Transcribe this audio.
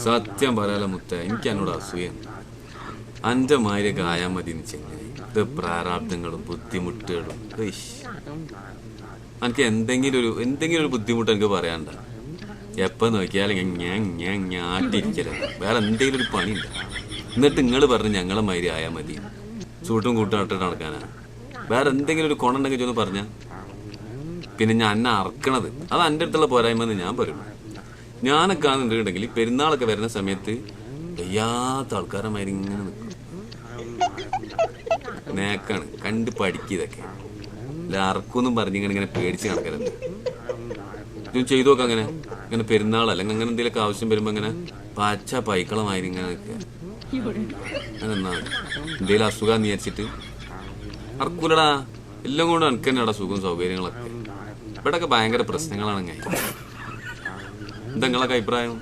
സത്യം പറയാലോ മുത്ത, എനിക്ക് എന്നോട് അസൂയ. അന്റെ മാതിരിയൊക്കെ ആയാൽ മതി എന്ന് ചെങ്ങനെ. ഇത് പ്രാരാബ്ദങ്ങളും ബുദ്ധിമുട്ടുകളും. എനിക്ക് എന്തെങ്കിലും ഒരു ബുദ്ധിമുട്ട് എനിക്ക് പറയാണ്ട. എപ്പോൾ നോക്കിയാലും ഞാൻ ഞാട്ടിരിക്കല. വേറെ എന്തെങ്കിലും ഒരു പണിയില്ല. എന്നിട്ട് നിങ്ങൾ പറഞ്ഞ് ഞങ്ങളെ മാതിരി ആയാൽ മതി, ചൂട്ടും കൂട്ടും ഇട്ടിട്ട് നടക്കാനാ. വേറെ എന്തെങ്കിലും ഒരു കൊണുണ്ടെങ്കിൽ ചെന്ന് പറഞ്ഞാൽ പിന്നെ ഞാൻ എന്നെ അറക്കണത് അത് എൻ്റെ അടുത്തുള്ള പോരായ്മയെന്ന് ഞാൻ പറയുന്നു. ഞാനൊക്കെ ആണെന്നുണ്ടെങ്കിൽ പെരുന്നാളൊക്കെ വരുന്ന സമയത്ത് വയ്യാത്ത ആൾക്കാരെ മാതിരി ഇങ്ങനെ നിൽക്കും. നേക്കാണ് കണ്ട് പഠിക്കിയതൊക്കെ. അല്ല അറക്കൊന്നും പറഞ്ഞിങ്ങനെ പേടിച്ച് നടക്കരുത്. ഇത് ചെയ്തു നോക്കാം. ഇങ്ങനെ പെരുന്നാൾ അല്ലെങ്കിൽ അങ്ങനെ എന്തെങ്കിലുമൊക്കെ ആവശ്യം വരുമ്പോൾ ഇങ്ങനെ പച്ച പൈക്കളമാതിരി ഇങ്ങനെ നിൽക്കുക. അങ്ങനെ എന്നാണ് എന്തെങ്കിലും അസുഖം വിചാരിച്ചിട്ട് അറക്കൂലടാ. എല്ലാം കൊണ്ട് എനിക്ക് തന്നെയാടാ സുഖവും സൗകര്യങ്ങളൊക്കെ. ഇവിടെയൊക്കെ ഭയങ്കര പ്രശ്നങ്ങളാണ്. എന്താ നിങ്ങളൊക്കെ അഭിപ്രായം?